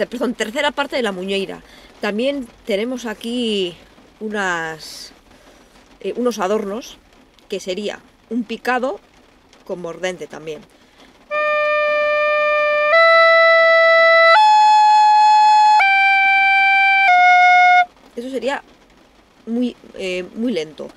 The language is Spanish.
perdón, tercera parte de la muñeira. También tenemos aquí unos adornos, que sería un picado con mordente también. Eso sería muy lento.